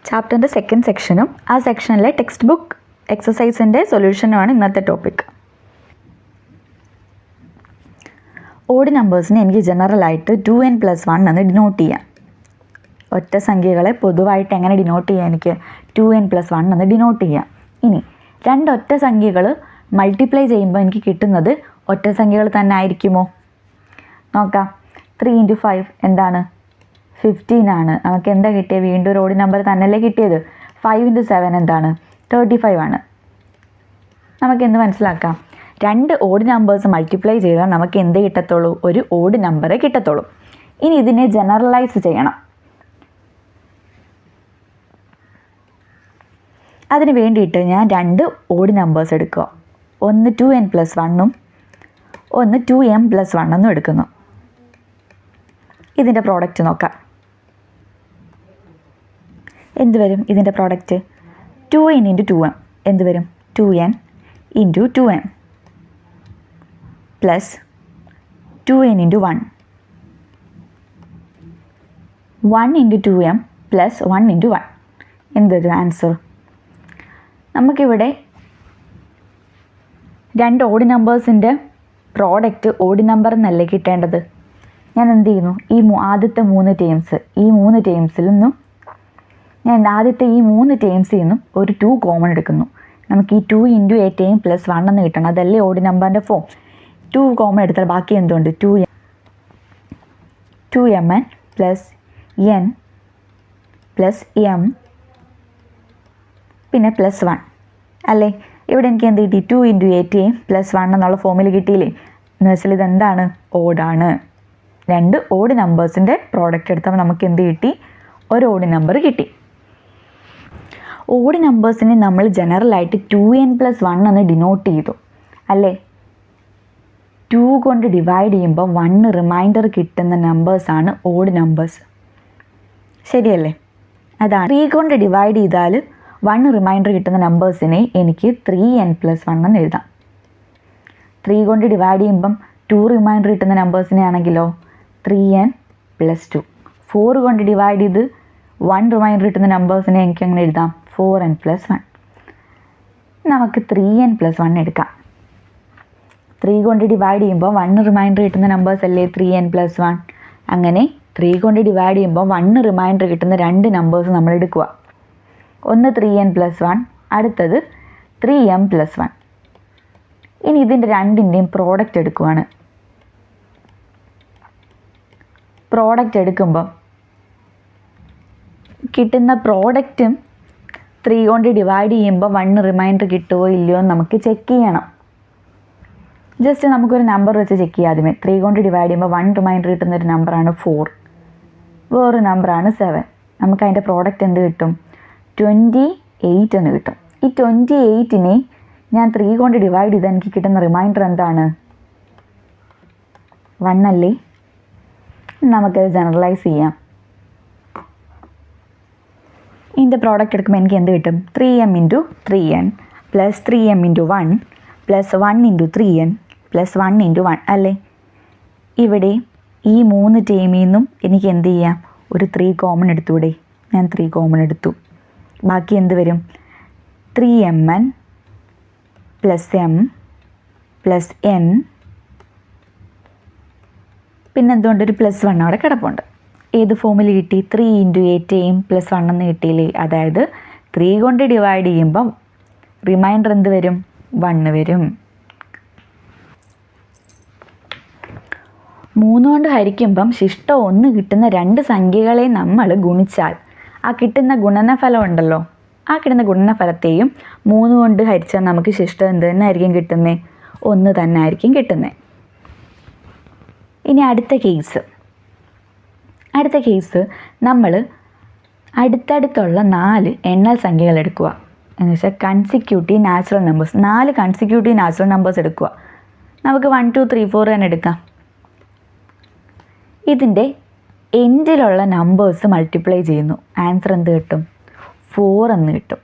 ചാപ്റ്ററിൻ്റെ സെക്കൻഡ് സെക്ഷനും ആ സെക്ഷനിലെ ടെക്സ്റ്റ് ബുക്ക് എക്സസൈസിൻ്റെ സൊല്യൂഷനുമാണ് ഇന്നത്തെ ടോപ്പിക്. ഓഡ് നമ്പേഴ്സിനെ എനിക്ക് ജനറലായിട്ട് 2n+1 എന്ന് ഡിനോട്ട് ചെയ്യാം. ഒറ്റ സംഖ്യകളെ പൊതുവായിട്ട് എങ്ങനെ ഡിനോട്ട് ചെയ്യാം? എനിക്ക് 2n+1 എന്ന് ഡിനോട്ട് ചെയ്യാം. ഇനി രണ്ട് ഒറ്റ സംഖ്യകൾ മൾട്ടിപ്ലൈ ചെയ്യുമ്പോൾ എനിക്ക് കിട്ടുന്നത് ഒറ്റ സംഖ്യകൾ തന്നെ ആയിരിക്കുമോ? നോക്കാം. 3 × 5 എന്താണ്? 15 ആണ്. നമുക്ക് എന്താ കിട്ടിയത്? വീണ്ടും ഒരു ഓഡ് നമ്പർ തന്നെയല്ലേ കിട്ടിയത്. 5 × 7 എന്താണ്? 35 ആണ്. നമുക്ക് എന്ത് മനസ്സിലാക്കാം? രണ്ട് ഓഡ് നമ്പേഴ്സ് മൾട്ടിപ്ലൈ ചെയ്താൽ നമുക്ക് എന്ത് കിട്ടത്തുള്ളൂ? ഒരു ഓഡ് നമ്പറേ കിട്ടത്തുള്ളൂ. ഇനി ഇതിനെ ജനറലൈസ് ചെയ്യണം. അതിന് വേണ്ടിയിട്ട് ഞാൻ രണ്ട് ഓഡ് നമ്പേഴ്സ് എടുക്കുക. ഒന്ന് 2n+1 ഒന്ന് 2m+1 എടുക്കുന്നു. ഇതിൻ്റെ പ്രോഡക്റ്റ് നോക്കാം. എന്ത് വരും ഇതിൻ്റെ പ്രോഡക്റ്റ്? 2n × 2m എന്ത് വരും? 2n × 2m plus 2n × 1 1 × 2m plus 1 × 1 എന്തൊരു ആൻസർ? നമുക്കിവിടെ രണ്ട് ഓഡ് നമ്പേഴ്സിൻ്റെ പ്രോഡക്റ്റ് ഓഡ് നമ്പർ എന്നല്ലേ കിട്ടേണ്ടത്. ഞാൻ എന്ത് ചെയ്യുന്നു? ആദ്യത്തെ മൂന്ന് ടേംസിൽ നിന്നും ആദ്യത്തെ ഈ മൂന്ന് ടേംസിൽ നിന്നും ഒരു 2 കോമൺ എടുക്കുന്നു. നമുക്ക് ഈ 2 × a ടേം പ്ലസ് 1 എന്ന് കിട്ടണം. അതല്ലേ ഓഡ് നമ്പറിൻ്റെ ഫോം. 2 കോമൺ എടുത്താൽ ബാക്കി എന്തുണ്ട്? 2mn plus n plus m പിന്നെ പ്ലസ് 1 അല്ലേ? ഇവിടെ എനിക്ക് എന്ത് കിട്ടി? 2 × a ടേം പ്ലസ് 1 എന്നുള്ള ഫോമിൽ കിട്ടിയില്ലേ? എന്ന് വെച്ചാൽ ഇതെന്താണ്? ഓഡാണ്. രണ്ട് ഓഡ് നമ്പേഴ്സിൻ്റെ പ്രോഡക്റ്റ് എടുത്തപ്പോൾ നമുക്ക് എന്ത് കിട്ടി? ഒരു ഓഡ് നമ്പർ കിട്ടി. ഓഡ് നമ്പേഴ്സിനെ നമ്മൾ ജനറലായിട്ട് 2n+1 എന്ന് ഡിനോട്ട് ചെയ്തു അല്ലേ? 2 കൊണ്ട് ഡിവൈഡ് ചെയ്യുമ്പോൾ 1 റിമൈൻഡർ കിട്ടുന്ന നമ്പേഴ്സാണ് ഓഡ് നമ്പേഴ്സ്. ശരിയല്ലേ? അതാണ് 3 കൊണ്ട് ഡിവൈഡ് ചെയ്താൽ 1 റിമൈൻഡർ കിട്ടുന്ന നമ്പേഴ്സിനെ എനിക്ക് 3n+1 എന്ന് എഴുതാം. 3 കൊണ്ട് ഡിവൈഡ് ചെയ്യുമ്പം 2 റിമൈൻഡർ കിട്ടുന്ന നമ്പേഴ്സിനെ ആണെങ്കിലോ 3n+2. 4 കൊണ്ട് ഡിവൈഡ് ചെയ്ത് 1 റിമൈൻഡർ കിട്ടുന്ന നമ്പേഴ്സിനെ എനിക്ക് അങ്ങനെ എഴുതാം 4n+1. നമുക്ക് 3n+1 എടുക്കാം. 3 കൊണ്ട് ഡിവൈഡ് ചെയ്യുമ്പോൾ 1 റിമൈൻഡർ കിട്ടുന്ന നമ്പേഴ്സ് അല്ലേ 3n+1. അങ്ങനെ 3 കൊണ്ട് ഡിവൈഡ് ചെയ്യുമ്പോൾ 1 റിമൈൻഡർ കിട്ടുന്ന രണ്ട് നമ്പേഴ്സ് നമ്മൾ എടുക്കുക. ഒന്ന് 3n+1, അടുത്തത് 3m+1. ഇനി ഇതിൻ്റെ രണ്ടിൻ്റെയും പ്രോഡക്റ്റ് എടുക്കുവാണ്. പ്രോഡക്റ്റ് എടുക്കുമ്പോൾ കിട്ടുന്ന പ്രോഡക്റ്റും 3 കൊണ്ട് ഡിവൈഡ് ചെയ്യുമ്പോൾ 1 റിമൈൻഡർ കിട്ടുമോ ഇല്ലയോ എന്ന് നമുക്ക് ചെക്ക് ചെയ്യണം. ജസ്റ്റ് നമുക്കൊരു നമ്പർ വെച്ച് ചെക്ക് ചെയ്യാം. ആദ്യമേ 3 കൊണ്ട് ഡിവൈഡ് ചെയ്യുമ്പോൾ 1 റിമൈൻഡർ കിട്ടുന്ന ഒരു നമ്പറാണ് 4, വേറൊരു നമ്പറാണ് 7. നമുക്ക് അതിൻ്റെ പ്രോഡക്റ്റ് എന്ത് കിട്ടും? 28 എന്ന് കിട്ടും. ഈ 28നെ ഞാൻ 3 കൊണ്ട് ഡിവൈഡ് ചെയ്താൽ എനിക്ക് കിട്ടുന്ന റിമൈൻഡർ എന്താണ്? 1 അല്ലേ? നമുക്കത് ജനറലൈസ് ചെയ്യാം. ഇതിൻ്റെ പ്രോഡക്റ്റ് എടുക്കുമ്പോൾ എനിക്ക് എന്ത് കിട്ടും? 3m × 3n plus 3m × 1 plus 1 × 3n plus 1 × 1 അല്ലേ? ഇവിടെ ഈ 3 ടേമിൽ നിന്നും എനിക്ക് എന്ത് ചെയ്യാം? ഒരു 3 കോമൺ എടുത്തൂടെ? ഞാൻ 3 കോമൺ എടുത്തു. ബാക്കി എന്ത് വരും? 3mn plus m plus n പിന്നെ എന്തുകൊണ്ട്? ഒരു പ്ലസ് 1 അവിടെ കിടപ്പുണ്ട്. ഏത് ഫോമിൽ കിട്ടി? 3 × a ടേം പ്ലസ് 1 എന്ന് കിട്ടിയില്ലേ? അതായത് 3 കൊണ്ട് ഡിവൈഡ് ചെയ്യുമ്പം റിമൈൻഡർ എന്ത് വരും? 1 വരും. 3 കൊണ്ട് ഹരിക്കുമ്പം ശിഷ്ടം 1 കിട്ടുന്ന രണ്ട് സംഖ്യകളെ നമ്മൾ ഗുണിച്ചാൽ ആ കിട്ടുന്ന ഗുണനഫലം ഉണ്ടല്ലോ, ആ കിട്ടുന്ന ഗുണനഫലത്തെയും 3 കൊണ്ട് ഹരിച്ചാൽ നമുക്ക് ശിഷ്ടം എന്ത് തന്നെ ആയിരിക്കും കിട്ടുന്നത്? 1 തന്നെ ആയിരിക്കും കിട്ടുന്നത്. ഇനി അടുത്ത കേസ് നമ്മൾ അടുത്തടുത്തുള്ള 4 എണ്ണൽ സംഖ്യകൾ എടുക്കുക. എന്ന് വെച്ചാൽ consecutive natural numbers. 4 consecutive natural numbers എടുക്കുക. നമുക്ക് 1 2 3 4 തന്നെ എടുക്കാം. ഇതിൻ്റെ എൻഡിലുള്ള നമ്പേഴ്സ് മൾട്ടിപ്ലൈ ചെയ്യുന്നു. ആൻസർ എന്ത് കിട്ടും? 4 എന്ന് കിട്ടും.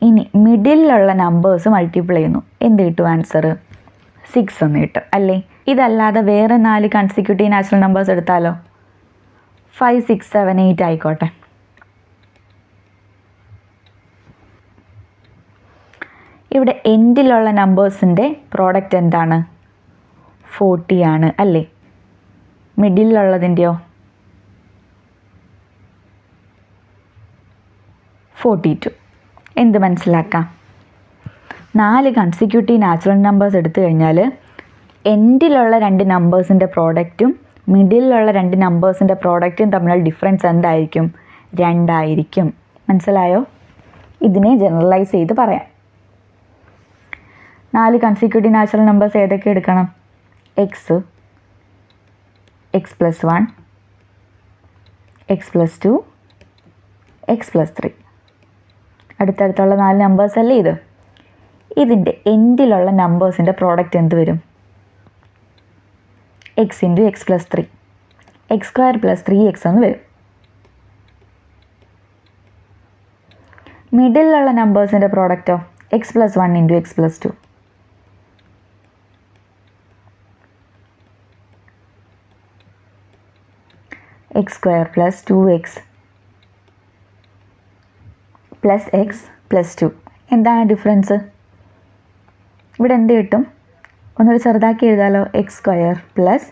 ഇനി മിഡിലുള്ള നമ്പേഴ്സ് മൾട്ടിപ്ലൈ ചെയ്യുന്നു. എന്ത് കിട്ടും? ആൻസർ 6 എന്ന് കിട്ടും അല്ലേ? ഇതല്ലാതെ വേറെ 4 കൺസിക്യൂട്ടീവ് നാച്ചുറൽ നമ്പേഴ്സ് എടുത്താലോ? 5 6 7 8 ആയിക്കോട്ടെ. ഇവിടെ എൻഡിലുള്ള നമ്പേഴ്സിൻ്റെ പ്രോഡക്റ്റ് എന്താണ്? 40 ആണ് അല്ലേ? മിഡിലുള്ളതിൻ്റെയോ? 42. എന്ത് മനസ്സിലാക്കാം? 4 കൺസിക്യൂട്ടീവ് നാച്ചുറൽ നമ്പേഴ്സ് എടുത്തു കഴിഞ്ഞാൽ എൻഡിലുള്ള 2 നമ്പേഴ്സിൻ്റെ പ്രോഡക്റ്റും മിഡിലുള്ള 2 നമ്പേഴ്സിൻ്റെ പ്രോഡക്റ്റും തമ്മിലുള്ള ഡിഫറൻസ് എന്തായിരിക്കും? 2 ആയിരിക്കും. മനസ്സിലായോ? ഇതിനെ ജനറലൈസ് ചെയ്ത് പറയാം. 4 കൺസിക്യൂട്ടീവ് നാച്ചുറൽ നമ്പേഴ്സ് ഏതൊക്കെ എടുക്കണം? X, x+1, x+2, x+3. അടുത്തടുത്തുള്ള 4 numbers അല്ലേ ഇത്? ഇതിൻ്റെ എൻഡിലുള്ള നമ്പേഴ്സിൻ്റെ പ്രോഡക്റ്റ് എന്ത് വരും? x × x+3, x² + 3x എന്ന് വരും. മിഡിലുള്ള നമ്പേഴ്സിൻ്റെ പ്രോഡക്റ്റോ? x+1 × x+2, x² + 2x + x+2. എന്താണ് ഡിഫറൻസ്? ഇവിടെ എന്ത് കിട്ടും? ഒന്നുകൂടി ചെറുതാക്കി എഴുതാലോ. x² +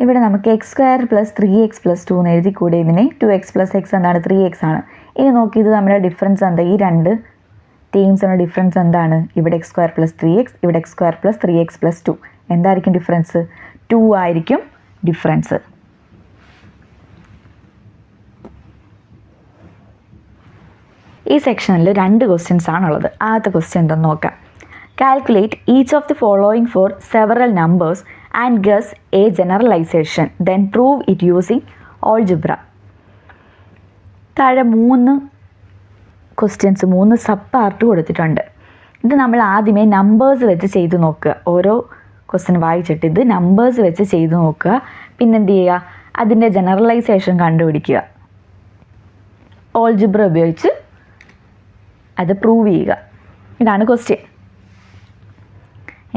ഇവിടെ നമുക്ക് x² + 3x+2 എന്ന് എഴുതി കൂടെ. ഇതിനെ 2x + x എന്താണ്? 3x ആണ്. ഇനി നോക്കി ഇത് നമ്മുടെ ഡിഫറൻസ് എന്താ? ഈ 2 ടീംസിനുള്ള ഡിഫറൻസ് എന്താണ്? ഇവിടെ x² + 3x, ഇവിടെ x² + 3x+2. എന്തായിരിക്കും ഡിഫറൻസ്? 2 ആയിരിക്കും ഡിഫറൻസ്. ഈ സെക്ഷനിൽ 2 ക്വസ്റ്റ്യൻസ് ആണുള്ളത്. ആദ്യത്തെ ക്വസ്റ്റ്യൻ എന്തെന്ന് നോക്കാം. Calculate each of the following for several numbers and guess a generalisation then prove it using algebra. താഴെ 3 ക്വസ്റ്റ്യൻസ്, 3 സബ് പാർട്ട് കൊടുത്തിട്ടുണ്ട്. ഇത് നമ്മൾ ആദ്യമേ നമ്പേഴ്സ് വെച്ച് ചെയ്ത് നോക്കുക. ഓരോ ക്വസ്റ്റ്യൻ വായിച്ചിട്ട് ഇത് നമ്പേഴ്സ് വെച്ച് ചെയ്ത് നോക്കുക. പിന്നെന്ത് ചെയ്യുക? അതിൻ്റെ ജനറലൈസേഷൻ കണ്ടുപിടിക്കുക. ഓൾജിബ്ര ഉപയോഗിച്ച് അത് പ്രൂവ് ചെയ്യുക. ഇതാണ് ക്വസ്റ്റ്യൻ.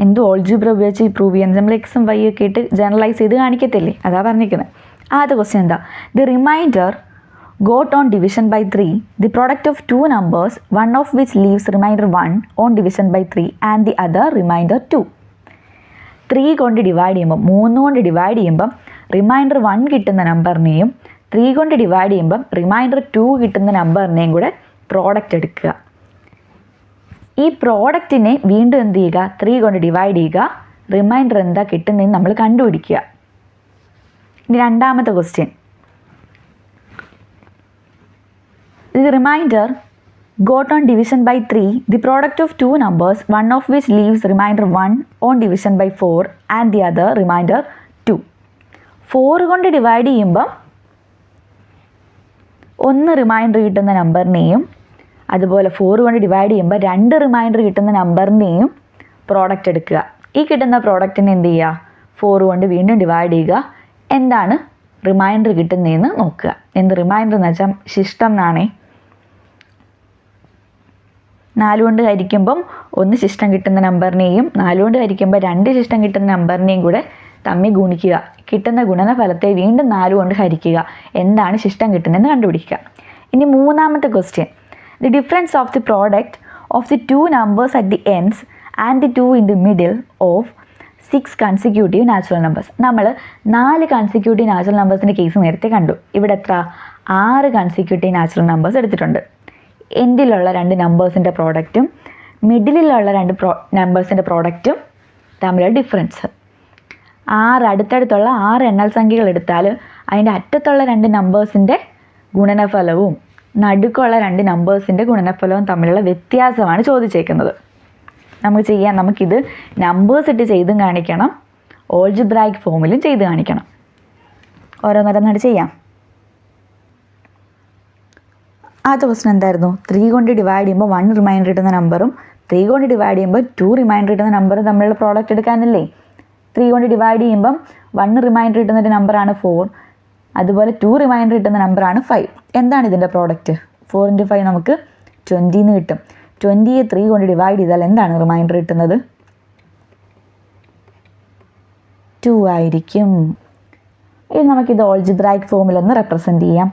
എന്ത് ഓൾജിബ്ര ഉപയോഗിച്ച് പ്രൂവ് ചെയ്യാൻ? നമ്മൾ എക്സും വൈ ഒക്കെ ഇട്ട് ജനറലൈസ് ചെയ്ത് കാണിക്കത്തില്ലേ? അതാ പറഞ്ഞിരിക്കുന്നത്. ആദ്യത്തെ ക്വസ്റ്റ്യൻ എന്താ? The remainder got on division by 3, the product of 2 numbers, one of which leaves remainder 1 on division by 3 and the other remainder 2. 3 കൊണ്ട് ഡിവൈഡ് ചെയ്യുമ്പം, 3 കൊണ്ട് ഡിവൈഡ് ചെയ്യുമ്പം റിമൈൻഡർ 1 കിട്ടുന്ന നമ്പറിനെയും 3 കൊണ്ട് ഡിവൈഡ് ചെയ്യുമ്പം റിമൈൻഡർ 2 കിട്ടുന്ന നമ്പറിനെയും കൂടെ പ്രോഡക്റ്റ് എടുക്കുക. ഈ പ്രോഡക്റ്റിനെ വീണ്ടും എന്ത് ചെയ്യുക? 3 കൊണ്ട് ഡിവൈഡ് ചെയ്യുക. റിമൈൻഡർ എന്താ കിട്ടുന്നതെന്ന് നമ്മൾ കണ്ടുപിടിക്കുക. ഇനി രണ്ടാമത്തെ question. The remainder got on division by 3, the product of 2 numbers, one of which leaves remainder 1 on division by 4 and the other remainder 2. 4 കൊണ്ട് ഡിവൈഡ് ചെയ്യുമ്പം 1 റിമൈൻഡർ കിട്ടുന്ന നമ്പറിനെയും അതുപോലെ 4 കൊണ്ട് ഡിവൈഡ് ചെയ്യുമ്പോൾ 2 റിമൈൻഡർ കിട്ടുന്ന നമ്പറിനെയും പ്രോഡക്റ്റ് എടുക്കുക. ഈ കിട്ടുന്ന പ്രോഡക്റ്റിനെ എന്ത് ചെയ്യുക? 4 കൊണ്ട് വീണ്ടും ഡിവൈഡ് ചെയ്യുക. എന്താണ് റിമൈൻഡർ കിട്ടുന്നതെന്ന് നോക്കുക. എന്ത് റിമൈൻഡർ എന്ന് വെച്ചാൽ ശിഷ്ടം എന്നാണേ. 4 കൊണ്ട് ഹരിക്കുമ്പം 1 ശിഷ്ടം കിട്ടുന്ന നമ്പറിനെയും 4 കൊണ്ട് ഹരിക്കുമ്പോൾ 2 ശിഷ്ടം കിട്ടുന്ന നമ്പറിനെയും കൂടെ തമ്മിൽ ഗുണിക്കുക. കിട്ടുന്ന ഗുണനഫലത്തെ വീണ്ടും 4 കൊണ്ട് ഹരിക്കുക. എന്താണ് ശിഷ്ടം കിട്ടുന്നതെന്ന് കണ്ടുപിടിക്കുക. ഇനി മൂന്നാമത്തെ question. The difference of the product of the 2 numbers at the ends and the 2 in the middle of 6 consecutive natural numbers. നമ്മൾ 4 കൺസിക്യൂട്ടീവ് നാച്ചുറൽ നമ്പേഴ്സിൻ്റെ കേസ് നേരത്തെ കണ്ടു. ഇവിടെ എത്ര? 6 കൺസിക്യൂട്ടീവ് നാച്ചുറൽ നമ്പേഴ്സ് എടുത്തിട്ടുണ്ട്. എൻഡിലുള്ള 2 നമ്പേഴ്സിൻ്റെ പ്രോഡക്റ്റും മിഡിലുള്ള 2 നമ്പേഴ്സിൻ്റെ പ്രോഡക്റ്റും തമ്മിലുള്ള ഡിഫറൻസ്. 6 അടുത്തടുത്തുള്ള 6 എണ്ണൽ സംഖ്യകൾ എടുത്താൽ അതിൻ്റെ അറ്റത്തുള്ള 2 നമ്പേഴ്സിൻ്റെ ഗുണനഫലവും നടുക്കുള്ള 2 നമ്പേഴ്സിൻ്റെ ഗുണനഫലവും തമ്മിലുള്ള വ്യത്യാസമാണ് ചോദിച്ചേക്കുന്നത്. നമുക്കിത് നമ്പേഴ്സ് ഇട്ട് ചെയ്തും കാണിക്കണം, ഓൾജിബ്രായിക് ഫോമിലും ചെയ്ത് കാണിക്കണം. ഓരോന്നോരോന്നായിട്ട് ചെയ്യാം. ആദ്യത്തെ ക്വസ്റ്റൻ എന്തായിരുന്നു? 3 കൊണ്ട് ഡിവൈഡ് ചെയ്യുമ്പോൾ 1 റിമൈൻഡർ കിട്ടുന്ന നമ്പറും 3 കൊണ്ട് ഡിവൈഡ് ചെയ്യുമ്പോൾ 2 റിമൈൻഡർ കിട്ടുന്ന നമ്പറും തമ്മിലുള്ള പ്രോഡക്റ്റ് എടുക്കാനല്ലേ. 3 കൊണ്ട് ഡിവൈഡ് ചെയ്യുമ്പം 1 റിമൈൻഡർ കിട്ടുന്നൊരു നമ്പറാണ് 4, അതുപോലെ 2 റിമൈൻഡർ കിട്ടുന്ന നമ്പറാണ് 5. എന്താണ് ഇതിൻ്റെ പ്രോഡക്റ്റ്? 4 × 5 നമുക്ക് 20 എന്ന് കിട്ടും. 20യെ 3 കൊണ്ട് ഡിവൈഡ് ചെയ്താൽ എന്താണ് റിമൈൻഡർ കിട്ടുന്നത്? 2 ആയിരിക്കും. ഇനി നമുക്കിത് ഓൾജിബ്രായിക് ഫോമിലൊന്ന് റെപ്രസെൻറ്റ് ചെയ്യാം.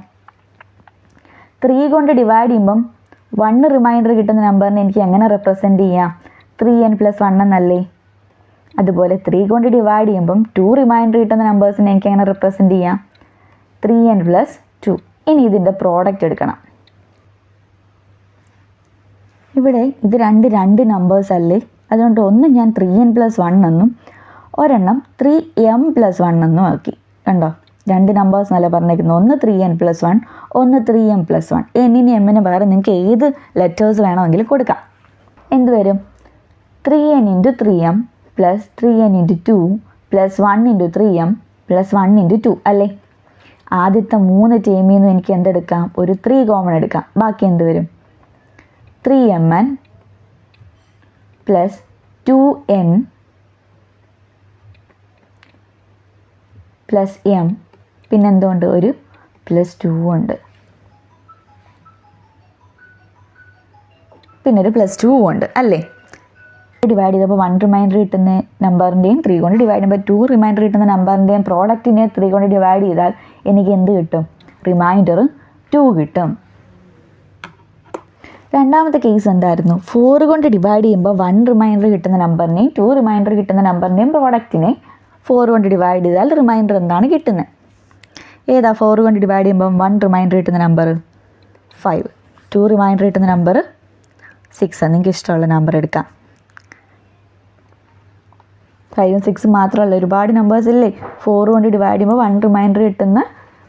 3 കൊണ്ട് ഡിവൈഡ് ചെയ്യുമ്പം 1 റിമൈൻഡർ കിട്ടുന്ന നമ്പറിനെ എനിക്ക് എങ്ങനെ റെപ്രസെൻറ്റ് ചെയ്യാം? 3n+1 എന്നല്ലേ? അതുപോലെ 3 കൊണ്ട് ഡിവൈഡ് ചെയ്യുമ്പം 2 റിമൈൻഡർ കിട്ടുന്ന നമ്പേഴ്സിനെ എനിക്ക് എങ്ങനെ റെപ്രസെൻറ്റ് ചെയ്യാം? 3n+2. ഇനി ഇതിൻ്റെ പ്രോഡക്റ്റ് എടുക്കണം. ഇവിടെ ഇത് രണ്ട് നമ്പേഴ്സ് അല്ലേ, അതുകൊണ്ട് ഒന്ന് ഞാൻ 3n+1 എന്നും ഒരെണ്ണം 3m+1 എന്നും ആക്കി. കണ്ടോ, രണ്ട് നമ്പേഴ്സ് എന്നല്ല പറഞ്ഞേക്കുന്നത്. ഒന്ന് 3n+1, ഒന്ന് 3m+1. എന്നിന് എമ്മിന് പകരം നിങ്ങൾക്ക് ഏത് ലെറ്റേഴ്സ് വേണമെങ്കിൽ കൊടുക്കാം. എന്ത് വരും? 3n × 3m + 3n × 2 + 1 × 3m + 1 × 2 അല്ലേ? ആദ്യത്തെ 3 ടേമിൽ നിന്നും എനിക്ക് എന്തെടുക്കാം? ഒരു 3 കോമൺ എടുക്കാം. ബാക്കി എന്ത് വരും? 3mn + 2n + m, പിന്നെ എന്തുകൊണ്ട്? ഒരു +2 ഉണ്ട്, പിന്നെ ഒരു +2 ഉണ്ട് അല്ലേ? ഡിവൈഡ് ചെയ്തപ്പോൾ 1 റിമൈൻഡർ കിട്ടുന്ന നമ്പറിൻ്റെയും 3 കൊണ്ട് ഡിവൈഡ് ചെയ്യുമ്പോൾ 2 റിമൈൻഡർ കിട്ടുന്ന നമ്പറിൻ്റെയും പ്രോഡക്റ്റിനെ 3 കൊണ്ട് ഡിവൈഡ് ചെയ്താൽ എനിക്ക് എന്ത് കിട്ടും? റിമൈൻഡർ 2 കിട്ടും. രണ്ടാമത്തെ കേസ് എന്തായിരുന്നു? 4 കൊണ്ട് ഡിവൈഡ് ചെയ്യുമ്പോൾ 1 റിമൈൻഡർ കിട്ടുന്ന നമ്പറിനെയും 2 റിമൈൻഡർ കിട്ടുന്ന നമ്പറിൻ്റെയും പ്രോഡക്റ്റിനെ 4 കൊണ്ട് ഡിവൈഡ് ചെയ്താൽ റിമൈൻഡർ എന്താണ് കിട്ടുന്നത്? ഏതാ 4 കൊണ്ട് ഡിവൈഡ് ചെയ്യുമ്പം 1 റിമൈൻഡർ കിട്ടുന്ന നമ്പർ? 5. 2 റിമൈൻഡർ കിട്ടുന്ന നമ്പർ 6. നിങ്ങൾക്ക് ഇഷ്ടമുള്ള നമ്പർ എടുക്കാം. 5ഉം 6ഉം മാത്രമല്ല, ഒരുപാട് നമ്പേഴ്സ് ഇല്ലേ? 4 കൊണ്ട് ഡിവൈഡ് ചെയ്യുമ്പോൾ 1 റിമൈൻഡർ കിട്ടുന്ന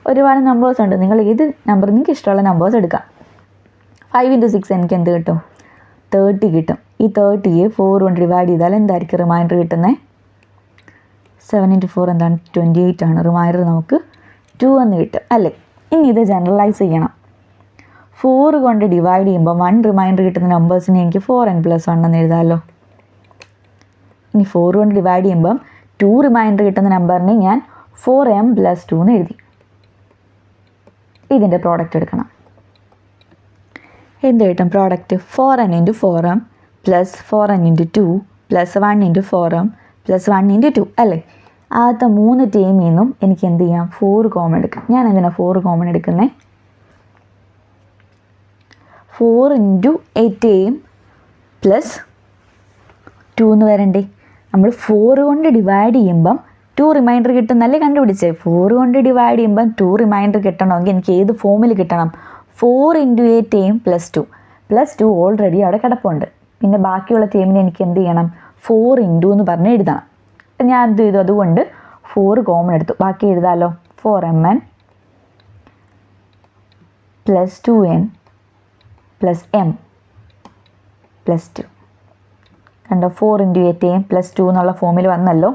ഒരുപാട് നമ്പേഴ്സ് ഉണ്ട്. നിങ്ങൾ ഏത് നമ്പർ നിങ്ങൾക്ക് ഇഷ്ടമുള്ള നമ്പേഴ്സ് എടുക്കാം. 5 × 6 എനിക്ക് എന്ത് കിട്ടും? 30 കിട്ടും. ഈ 30യെ 4 കൊണ്ട് ഡിവൈഡ് ചെയ്താൽ എന്തായിരിക്കും റിമൈൻഡർ കിട്ടുന്നത്? 7 × 4 എന്താണ്? 28 ആണ്. റിമൈൻഡർ നമുക്ക് 2 എന്ന് കിട്ടും അല്ലേ? ഇനി ഇത് ജനറലൈസ് ചെയ്യണം. 4 കൊണ്ട് ഡിവൈഡ് ചെയ്യുമ്പോൾ 1 റിമൈൻഡർ കിട്ടുന്ന നമ്പേഴ്സിനെ എനിക്ക് 4n+1 എന്ന് എഴുതാമല്ലോ. ഇനി 4 കൊണ്ട് ഡിവൈഡ് ചെയ്യുമ്പം 2 റിമൈൻഡർ കിട്ടുന്ന നമ്പറിനെ ഞാൻ 4m+2 എന്ന് എഴുതി. ഇതിൻ്റെ പ്രോഡക്റ്റ് എടുക്കണം. എന്ത് കിട്ടും product? 4n × 4m + 4n × 2 + 1 × 4m + 1 × 2 അല്ലേ? ആദ്യത്തെ 3 ടേമിൽ നിന്നും എനിക്ക് എന്ത് ചെയ്യാം? 4 കോമൺ എടുക്കാം. ഞാൻ എന്തിനാണ് 4 കോമൺ എടുക്കുന്നത്? 4 × 8am + 2 എന്ന് വരണ്ടേ? നമ്മൾ 4 കൊണ്ട് ഡിവൈഡ് ചെയ്യുമ്പം 2 റിമൈൻഡർ കിട്ടുന്നല്ലേ കണ്ടുപിടിച്ചേ? 4 കൊണ്ട് ഡിവൈഡ് ചെയ്യുമ്പം 2 റിമൈൻഡർ കിട്ടണമെങ്കിൽ എനിക്ക് ഏത് ഫോമിൽ കിട്ടണം? 4 × 8am + 2 + 2 ഓൾറെഡി അവിടെ കിടപ്പുണ്ട്. പിന്നെ ബാക്കിയുള്ള ടേമിന് എനിക്ക് എന്ത് ചെയ്യണം? 4 × എന്ന് പറഞ്ഞ് എഴുതണം. ഞാൻ എന്ത് ചെയ്തു? അതുകൊണ്ട് 4 കോമൺ എടുത്തു. ബാക്കി എഴുതാമല്ലോ. 4mn + 2n + m + 2. കണ്ടോ? 4 × 8am + 2 എന്നുള്ള ഫോമിൽ വന്നല്ലോ.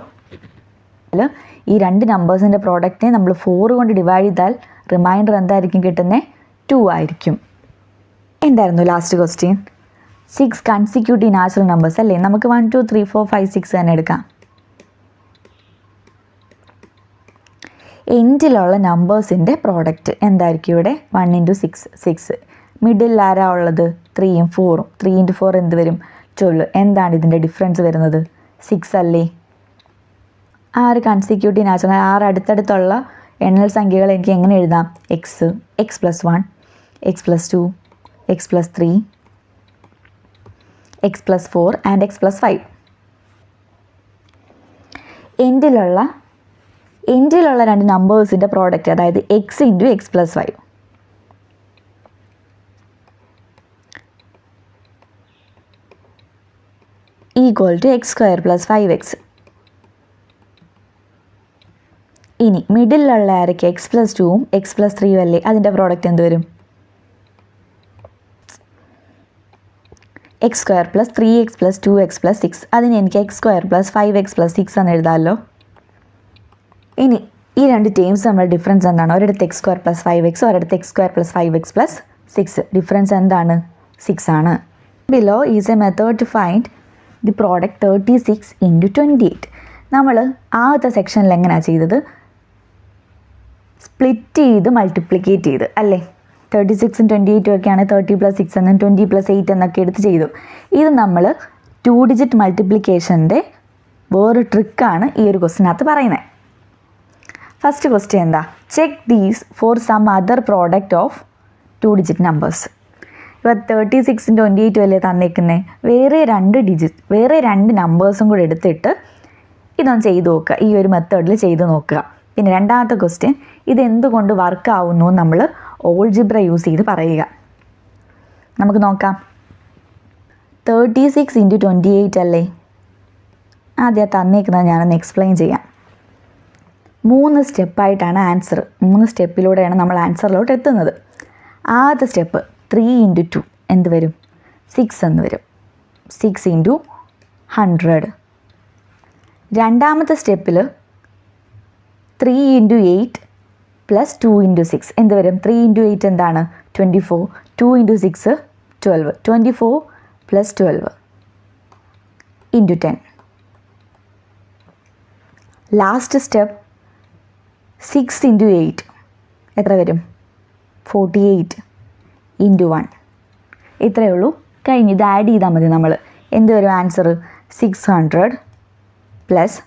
ഈ രണ്ട് നമ്പേഴ്സിൻ്റെ പ്രോഡക്റ്റിനെ നമ്മൾ 4 കൊണ്ട് ഡിവൈഡ് ചെയ്താൽ റിമൈൻഡർ എന്തായിരിക്കും കിട്ടുന്നത്? 2 ആയിരിക്കും. എന്തായിരുന്നു last question? 6 consecutive natural numbers അല്ലേ? നമുക്ക് 1 2 3 4 5 6 തന്നെ എടുക്കാം. എൻഡിലുള്ള നമ്പേഴ്സിൻ്റെ പ്രോഡക്റ്റ് എന്തായിരിക്കും ഇവിടെ? 1 × 6 6. മിഡിൽ ആരാ ഉള്ളത്? 3ഉം 4ഉം. 3 × 4 എന്ത് വരും? 12. എന്താണ് ഇതിൻ്റെ ഡിഫറൻസ് വരുന്നത്? 6 അല്ലേ? 6 കൺസിക്യൂട്ടീവ് നാച്ചുറൽ, 6 അടുത്തടുത്തുള്ള എണ്ണൽ സംഖ്യകൾ എനിക്ക് എങ്ങനെ എഴുതാം? x + 1 x + 2 x + 3 x + 4 and x + 5. എൻഡിലുള്ള രണ്ട് നമ്പേഴ്സിൻ്റെ പ്രോഡക്റ്റ്, അതായത് x × x + 5. = x² + 5x. ഇനി മിഡിലുള്ള ആരൊക്കെ? x + 2ഉം x + 3ഉം അല്ലേ? അതിൻ്റെ പ്രോഡക്റ്റ് എന്ത് വരും? x² + 3x + 2x + 6. അതിന് എനിക്ക് x² + 5x + 6 എന്ന് എഴുതാമല്ലോ. ഇനി ഈ രണ്ട് ടേംസ് നമ്മൾ ഡിഫറൻസ് എന്താണ്? ഒരിടത്ത് x² + 5x, ഒരിടത്ത് x² + 5x + 6. ഡിഫറൻസ് എന്താണ്? 6 ആണ്. Below is a method to find the product 36 × 28. നമ്മൾ ആദ്യത്തെ സെക്ഷനിൽ എങ്ങനെയാണ് ചെയ്തത്? സ്പ്ലിറ്റ് ചെയ്ത് മൾട്ടിപ്ലിക്കേറ്റ് ചെയ്ത് അല്ലേ? 36ഉം 28ഉം ഒക്കെയാണ് 30 + 6 എന്നും 20 + 8 എന്നൊക്കെ എടുത്ത് ചെയ്തു. ഇത് നമ്മൾ 2 ഡിജിറ്റ് മൾട്ടിപ്ലിക്കേഷൻ്റെ വേറൊരു ട്രിക്കാണ് ഈ ഒരു ക്വസ്റ്റിനകത്ത് പറയുന്നത്. ഫസ്റ്റ് ക്വസ്റ്റ്യൻ എന്താ? Check these for some other product of 2 digit numbers. ഇപ്പോൾ 36 28 അല്ലേ തന്നേക്കുന്നത്, വേറെ രണ്ട് നമ്പേഴ്സും കൂടെ എടുത്തിട്ട് ഇതൊന്ന് ചെയ്ത് നോക്കുക, ഈ ഒരു മെത്തേഡിൽ ചെയ്ത് നോക്കുക. പിന്നെ രണ്ടാമത്തെ ക്വസ്റ്റ്യൻ, ഇതെന്തുകൊണ്ട് വർക്ക് ആവുന്നു നമ്മൾ ഓൾജിബ്ര യൂസ് ചെയ്ത് പറയുക. നമുക്ക് നോക്കാം. 36 × 28 അല്ലേ, ആദ്യം തന്നേക്കുന്നത് ഞാനൊന്ന് എക്സ്പ്ലെയിൻ ചെയ്യാം. 3 സ്റ്റെപ്പായിട്ടാണ് ആൻസർ, 3 സ്റ്റെപ്പിലൂടെയാണ് നമ്മൾ ആൻസറിലോട്ട് എത്തുന്നത്. ആദ്യത്തെ സ്റ്റെപ്പ് 3 × 2 എന്ത് വരും, 6 എന്ന് വരും, 6 × 100. രണ്ടാമത്തെ സ്റ്റെപ്പിൽ 3 × 8 + 2 × 6 എന്ത് വരും, 3 × 8 എന്താണ് 24, 2 × 6 12, 24 + 12 × 10. ലാസ്റ്റ് സ്റ്റെപ്പ് 6 × 8 എത്ര വരും, 48 × 1. ഇത്രയേ ഉള്ളൂ, കഴിഞ്ഞ്. ഇത് ആഡ് ചെയ്താൽ മതി നമ്മൾ. എന്ത് വരും ആൻസർ, 600 +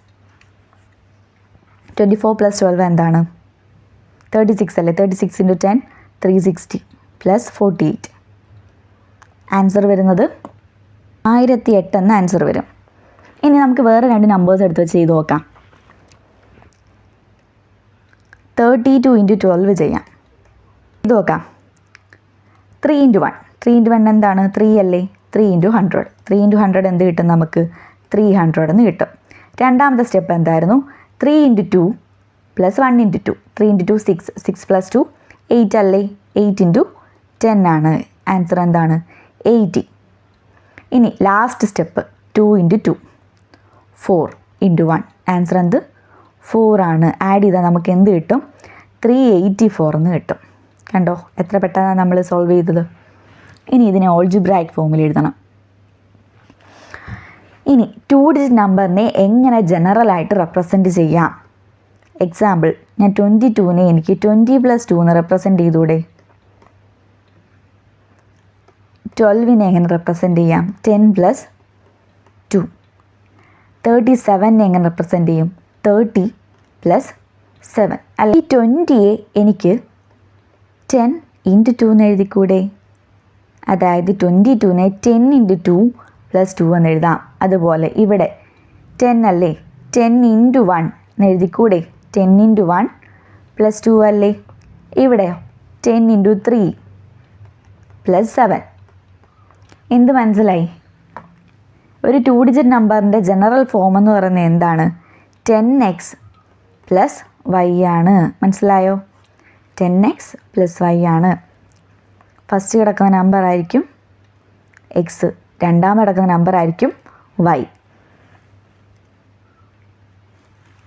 24 + 12 എന്താണ് 36 അല്ലേ, 36 × 10 360 + 48. ആൻസർ വരുന്നത് 1008 എന്ന ആൻസർ വരും. ഇനി നമുക്ക് വേറെ രണ്ട് നമ്പേഴ്സ് എടുത്ത് വെച്ച് ചെയ്ത് നോക്കാം. 32 × 12 ചെയ്യാം. ഇത് നോക്കാം. 3 × 1, 3 × 1 എന്താണ് 3 അല്ലേ, 3 × 100, 3 × 100 എന്ത് കിട്ടും നമുക്ക്, 300 എന്ന് കിട്ടും. രണ്ടാമത്തെ സ്റ്റെപ്പ് എന്തായിരുന്നു, 3 × 2 + 1 × 2, 3 × 2 6, 6 + 2 8 അല്ലേ, 8 × 10 ആണ്. ആൻസർ എന്താണ് 80. ഇനി ലാസ്റ്റ് സ്റ്റെപ്പ് 2 × 2 4 × 1, ആൻസർ എന്ത് 4 ആണ്. ആഡ് ചെയ്താൽ നമുക്ക് എന്ത് കിട്ടും, 384 എന്ന് കിട്ടും. കണ്ടോ എത്ര പെട്ടെന്നാണ് നമ്മൾ സോൾവ് ചെയ്തത്. ഇനി ഇതിനെ ഓൾജിബ്രായിക് ഫോമിൽ എഴുതണം. ഇനി 2 ഡിജിറ്റ് നമ്പറിനെ എങ്ങനെ ജനറലായിട്ട് റെപ്രസെൻറ്റ് ചെയ്യാം. എക്സാമ്പിൾ, ഞാൻ 22നെ എനിക്ക് 20 + 2 എന്ന് റെപ്രസെൻറ്റ് ചെയ്തൂടെ. 12നെ എങ്ങനെ റെപ്രസെൻറ്റ് ചെയ്യാം, 10 + 2. 37നെ എങ്ങനെ റെപ്രസെൻറ്റ് ചെയ്യും, 30 + 7. അല്ല, ഈ 20യെ എനിക്ക് 10 × 2 എന്ന് എഴുതിക്കൂടെ. അതായത് 22നെ 10 × 2 + 2 എന്ന് എഴുതാം. അതുപോലെ ഇവിടെ 10 അല്ലേ, 10 × 1 എന്ന് എഴുതിക്കൂടെ, 10 × 1 + 2 അല്ലേ. ഇവിടെ 10 × 3 + 7. എന്ത് മനസ്സിലായി? ഒരു 2 ഡിജിറ്റ് നമ്പറിൻ്റെ ജനറൽ ഫോം എന്ന് പറയുന്നത് എന്താണ്, 10x + y ആണ്. മനസ്സിലായോ, 10x + y ആണ്. ഫസ്റ്റ് കിടക്കുന്ന നമ്പർ ആയിരിക്കും എക്സ്, രണ്ടാമത് കിടക്കുന്ന നമ്പർ ആയിരിക്കും y.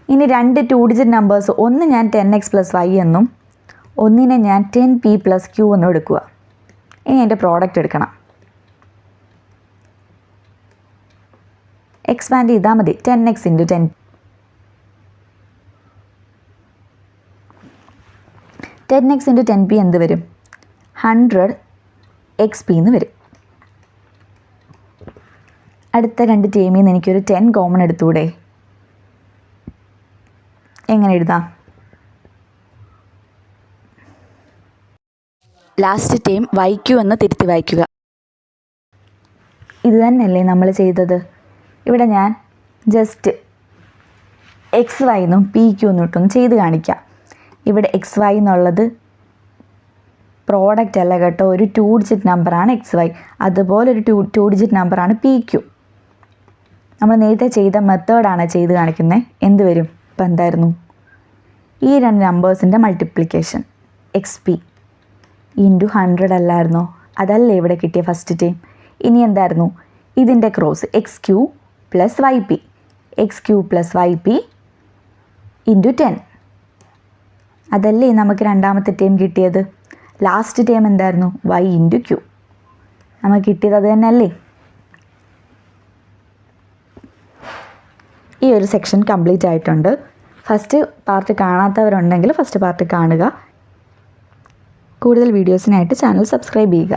ഇനി രണ്ട് 2 ഡിജിറ്റ് നമ്പേഴ്സ്, ഒന്ന് ഞാൻ 10x + y എന്നും ഒന്നിനെ ഞാൻ 10p + q എന്നും എടുക്കുക. ഇനി എൻ്റെ പ്രോഡക്റ്റ് എടുക്കണം. എക്സ്പാൻഡ് ചെയ്താൽ മതി, 10x × 10. 10x × 10p എന്ത് വരും, 100xp എന്ന് വരും. അടുത്ത രണ്ട് ടേമിൽ നിന്ന് എനിക്കൊരു 10 കോമൺ എടുത്തൂടെ. എങ്ങനെ എഴുതാം, ലാസ്റ്റ് ടേം YQ എന്ന് തിരുത്തി വായിക്കുക. ഇത് തന്നെയല്ലേ നമ്മൾ ചെയ്തത്. ഇവിടെ ഞാൻ ജസ്റ്റ് XY എന്നും PQ എന്നും ഇട്ടൊന്ന് ചെയ്ത് കാണിക്കാം. ഇവിടെ XY എന്നുള്ളത് പ്രോഡക്റ്റ് അല്ല കേട്ടോ, ഒരു 2 ഡിജിറ്റ് നമ്പറാണ് XY. അതുപോലെ ഒരു 2 ഡിജിറ്റ് നമ്പറാണ് PQ. നമ്മൾ നേരത്തെ ചെയ്ത മെത്തേഡാണ് ചെയ്ത് കാണിക്കുന്നത്. എന്ത് വരും, ഇപ്പം എന്തായിരുന്നു, ഈ രണ്ട് നമ്പേഴ്സിൻ്റെ മൾട്ടിപ്ലിക്കേഷൻ XP × 100 അല്ലായിരുന്നോ, അതല്ലേ ഇവിടെ കിട്ടിയ ഫസ്റ്റ് ടൈം. ഇനി എന്തായിരുന്നു, ഇതിൻ്റെ cross XQ + YP, XQ + YP × 10. അതല്ലേ നമുക്ക് രണ്ടാമത്തെ ടൈം കിട്ടിയത്. ലാസ്റ്റ് ടൈം എന്തായിരുന്നു, Y × Q. നമുക്ക് കിട്ടിയത് അത് തന്നെയല്ലേ. ഈ ഒരു സെക്ഷൻ കംപ്ലീറ്റ് ആയിട്ടുണ്ട്. ഫസ്റ്റ് പാർട്ട് കാണാത്തവരുണ്ടെങ്കിൽ ഫസ്റ്റ് പാർട്ട് കാണുക. കൂടുതൽ വീഡിയോസിനായിട്ട് ചാനൽ സബ്സ്ക്രൈബ് ചെയ്യുക.